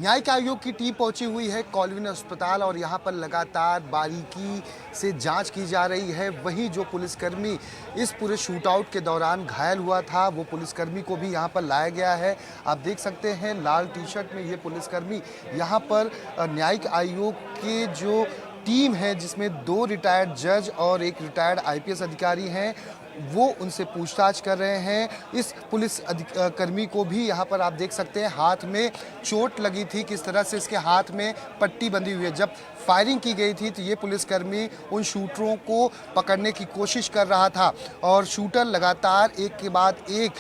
न्यायिक आयोग की टीम पहुंची हुई है कॉलविन अस्पताल और यहां पर लगातार बारीकी से जांच की जा रही है। वहीं जो पुलिसकर्मी इस पूरे शूटआउट के दौरान घायल हुआ था वो पुलिसकर्मी को भी यहां पर लाया गया है। आप देख सकते हैं लाल टी शर्ट में ये पुलिसकर्मी यहां पर न्यायिक आयोग के जो टीम है जिसमें 2 रिटायर्ड जज और 1 रिटायर्ड आईपीएस अधिकारी हैं, वो उनसे पूछताछ कर रहे हैं। इस पुलिस कर्मी को भी यहाँ पर आप देख सकते हैं हाथ में चोट लगी थी, किस तरह से इसके हाथ में पट्टी बंधी हुई है। जब फायरिंग की गई थी तो ये पुलिसकर्मी उन शूटरों को पकड़ने की कोशिश कर रहा था और शूटर लगातार एक के बाद एक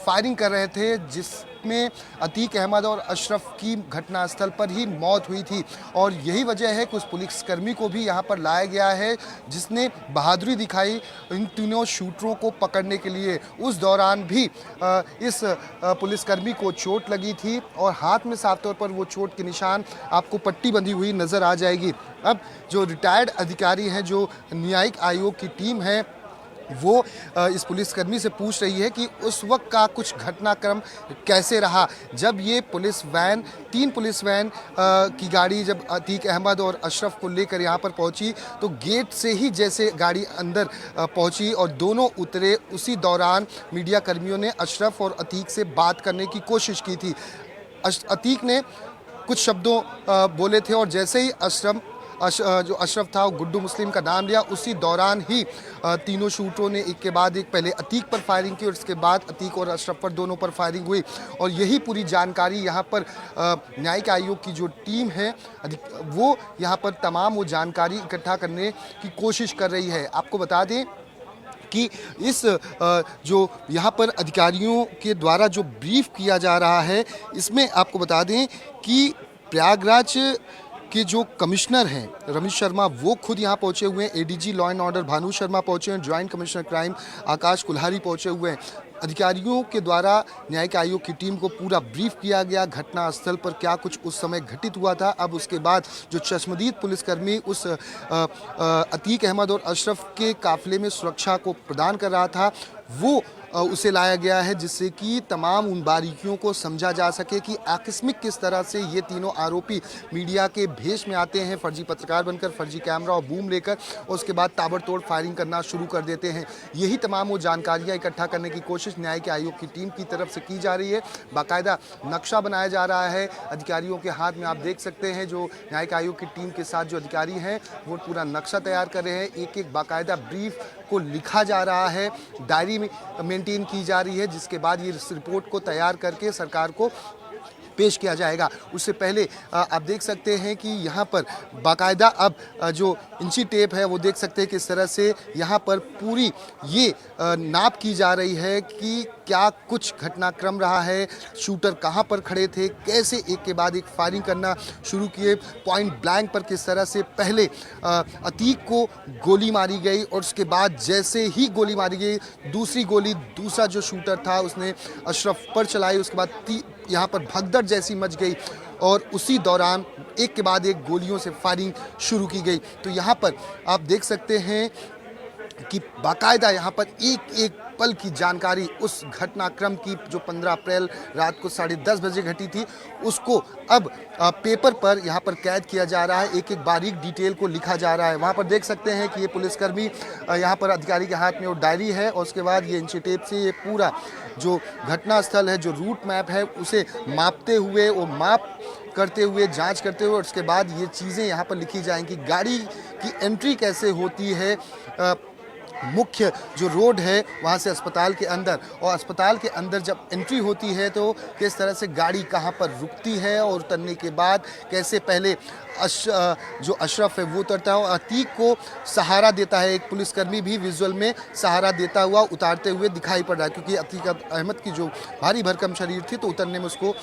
फायरिंग कर रहे थे, जिसमें अतीक अहमद और अशरफ की घटनास्थल पर ही मौत हुई थी। और यही वजह है कि उस पुलिसकर्मी को भी यहाँ पर लाया गया है जिसने बहादुरी दिखाई इन तीनों शूटरों को पकड़ने के लिए। उस दौरान भी इस पुलिसकर्मी को चोट लगी थी और हाथ में साफ तौर पर वो चोट के निशान आपको पट्टी बंधी हुई नजर आ जाएगी। अब जो रिटायर्ड अधिकारी हैं, जो न्यायिक आयोग की टीम है, वो इस पुलिसकर्मी से पूछ रही है कि उस वक्त का कुछ घटनाक्रम कैसे रहा जब ये पुलिस वैन 3 पुलिस वैन की गाड़ी जब अतीक अहमद और अशरफ को लेकर यहाँ पर पहुँची तो गेट से ही जैसे गाड़ी अंदर पहुँची और दोनों उतरे, उसी दौरान मीडिया कर्मियों ने अशरफ और अतीक से बात करने की कोशिश की थी। अतीक ने कुछ शब्दों बोले थे और जैसे ही जो अशरफ था वो गुड्डू मुस्लिम का नाम लिया, उसी दौरान ही तीनों शूटरों ने एक के बाद एक पहले अतीक पर फायरिंग की और उसके बाद अतीक और अशरफ पर दोनों पर फायरिंग हुई। और यही पूरी जानकारी यहाँ पर न्यायिक आयोग की जो टीम है वो यहाँ पर तमाम वो जानकारी इकट्ठा करने की कोशिश कर रही है। आपको बता दें कि इस जो यहाँ पर अधिकारियों के द्वारा जो ब्रीफ किया जा रहा है, इसमें आपको बता दें कि प्रयागराज के जो कमिश्नर हैं रमेश शर्मा, वो खुद यहाँ पहुँचे हुए हैं। ADG law and order Bhanu Sharma पहुँचे हैं, ज्वाइंट कमिश्नर क्राइम आकाश कुल्हारी पहुँचे हुए हैं। अधिकारियों के द्वारा न्यायिक आयोग की टीम को पूरा ब्रीफ किया गया घटनास्थल पर क्या कुछ उस समय घटित हुआ था। अब उसके बाद जो चश्मदीद पुलिसकर्मी उस अतीक अहमद और अशरफ के काफिले में सुरक्षा को प्रदान कर रहा था, वो उसे लाया गया है जिससे कि तमाम उन बारीकियों को समझा जा सके कि आकस्मिक किस तरह से ये तीनों आरोपी मीडिया के भेष में आते हैं, फर्जी पत्रकार बनकर, फर्जी कैमरा और बूम लेकर, और उसके बाद ताबड़तोड़ फायरिंग करना शुरू कर देते हैं। यही तमाम वो जानकारियां इकट्ठा करने की कोशिश न्यायिक आयोग की टीम की तरफ से की जा रही है। बाकायदा नक्शा बनाया जा रहा है अधिकारियों के हाथ में। आप देख सकते हैं जो न्यायिक आयोग की टीम के साथ जो अधिकारी हैं वो पूरा नक्शा तैयार कर रहे हैं। एक एक बाकायदा ब्रीफ को लिखा जा रहा है, डायरी में मेंटेन की जा रही है, जिसके बाद ये रिपोर्ट को तैयार करके सरकार को पेश किया जाएगा। उससे पहले आप देख सकते हैं कि यहाँ पर बाकायदा अब जो इंची टेप है वो देख सकते हैं किस तरह से यहाँ पर पूरी ये नाप की जा रही है कि क्या कुछ घटनाक्रम रहा है, शूटर कहाँ पर खड़े थे, कैसे एक के बाद एक फायरिंग करना शुरू किए, पॉइंट ब्लैंक पर किस तरह से पहले अतीक को गोली मारी गई और उसके बाद जैसे ही गोली मारी गई दूसरी गोली दूसरा जो शूटर था उसने अशरफ पर चलाई, उसके बाद यहाँ पर भगदड़ जैसी मच गई और उसी दौरान एक के बाद एक गोलियों से फायरिंग शुरू की गई। तो यहाँ पर आप देख सकते हैं कि बाकायदा यहाँ पर एक एक पल की जानकारी उस घटनाक्रम की जो 15 अप्रैल रात को 10:30 बजे घटी थी, उसको अब पेपर पर यहाँ पर कैद किया जा रहा है, एक एक बारीक डिटेल को लिखा जा रहा है। वहाँ पर देख सकते हैं कि ये पुलिसकर्मी यहाँ पर अधिकारी के हाथ में वो डायरी है और उसके बाद ये इंची टेप से ये पूरा जो घटनास्थल है, जो रूट मैप है, उसे मापते हुए वो माप करते हुए जांच करते हुए और उसके बाद ये चीज़ें यहाँ पर लिखी जाएंगी। गाड़ी की एंट्री कैसे होती है, मुख्य जो रोड है वहाँ से अस्पताल के अंदर, और अस्पताल के अंदर जब एंट्री होती है तो किस तरह से गाड़ी कहाँ पर रुकती है और उतरने के बाद कैसे पहले जो अशरफ है वो उतरता है और अतीक को सहारा देता है। एक पुलिसकर्मी भी विजुअल में सहारा देता हुआ उतारते हुए दिखाई पड़ रहा है, क्योंकि अतीक अहमद की जो भारी भरकम शरीर थी तो उतरने में उसको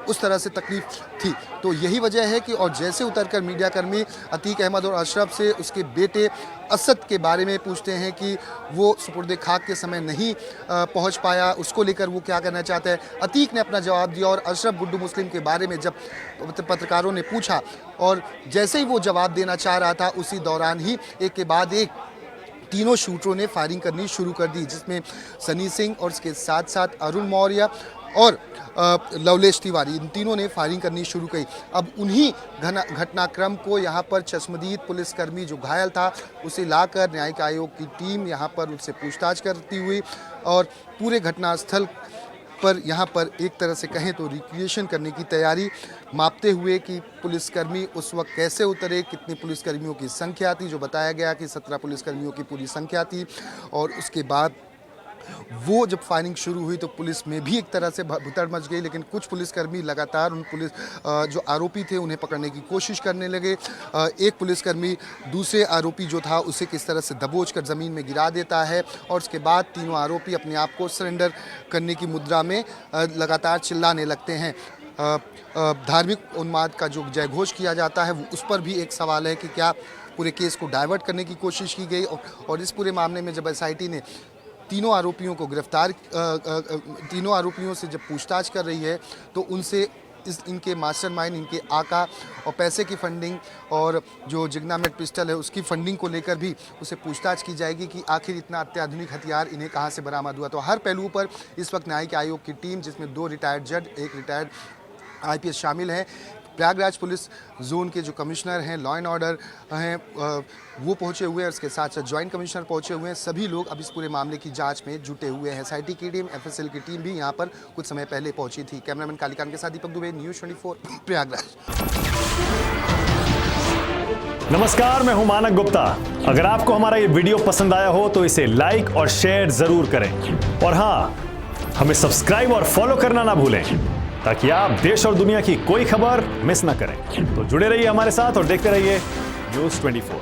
उस तरह से तकलीफ थी। तो यही वजह है कि और जैसे उतरकर मीडियाकर्मी अतीक अहमद और अशरफ से उसके बेटे असद के बारे में पूछते हैं कि वो सुपुर्दे खाक के समय नहीं पहुंच पाया, उसको लेकर वो क्या करना चाहता है। अतीक ने अपना जवाब दिया और अशरफ गुड्डू मुस्लिम के बारे में जब पत्रकारों ने पूछा और जैसे ही वो जवाब देना चाह रहा था उसी दौरान ही एक के बाद एक तीनों शूटरों ने फायरिंग करनी शुरू कर दी, जिसमें सनी सिंह और उसके साथ साथ अरुण मौर्य और लवलेश तिवारी, इन तीनों ने फायरिंग करनी शुरू की। अब उन्हीं घटनाक्रम को यहाँ पर चश्मदीद पुलिसकर्मी जो घायल था उसे लाकर न्यायिक आयोग की टीम यहाँ पर उससे पूछताछ करती हुई और पूरे घटनास्थल पर यहाँ पर एक तरह से कहें तो रिक्रिएशन करने की तैयारी, मापते हुए कि पुलिसकर्मी उस वक्त कैसे उतरे, कितने पुलिसकर्मियों की संख्या थी। जो बताया गया कि 17 पुलिसकर्मियों की पूरी संख्या थी। और उसके बाद वो जब फायरिंग शुरू हुई तो पुलिस में भी एक तरह से भुतड़ मच गई, लेकिन कुछ पुलिसकर्मी लगातार उन जो आरोपी थे उन्हें पकड़ने की कोशिश करने लगे। एक पुलिसकर्मी दूसरे आरोपी जो था उसे किस तरह से दबोचकर ज़मीन में गिरा देता है और उसके बाद तीनों आरोपी अपने आप को सरेंडर करने की मुद्रा में लगातार चिल्लाने लगते हैं। धार्मिक उन्माद का जो जयघोष किया जाता है उस पर भी एक सवाल है कि क्या पूरे केस को डाइवर्ट करने की कोशिश की गई। और इस पूरे मामले में जब एसआईटी ने तीनों आरोपियों को गिरफ्तार, तीनों आरोपियों से जब पूछताछ कर रही है तो उनसे इनके मास्टरमाइंड, इनके आका और पैसे की फंडिंग और जो जिग्नामेट पिस्टल है उसकी फंडिंग को लेकर भी उसे पूछताछ की जाएगी कि आखिर इतना अत्याधुनिक हथियार इन्हें कहां से बरामद हुआ। तो हर पहलू पर इस वक्त न्यायिक आयोग की टीम, जिसमें 2 रिटायर्ड जज, 1 रिटायर्ड आईपीएस शामिल हैं, प्रयागराज पुलिस जोन के जो कमिश्नर हैं, लॉ एंड ऑर्डर हैं, वो पहुंचे हुए हैं। उसके साथ साथ ज्वाइंट कमिश्नर पहुंचे हुए हैं। सभी लोग अब इस पूरे मामले की जांच में जुटे हुए हैं। एसआईटी की टीम, एफएसएल की टीम भी यहां पर कुछ समय पहले पहुंची थी। कैमरामैन कालीकांत के साथ दीपक दुबे, न्यूज़ 24 प्रयागराज। नमस्कार, मैं हूं मानक गुप्ता। अगर आपको हमारा ये वीडियो पसंद आया हो तो इसे लाइक और शेयर जरूर करें और हाँ, हमें सब्सक्राइब और फॉलो करना ना भूलें ताकि आप देश और दुनिया की कोई खबर मिस ना करें। तो जुड़े रहिए हमारे साथ और देखते रहिए न्यूज़ 24।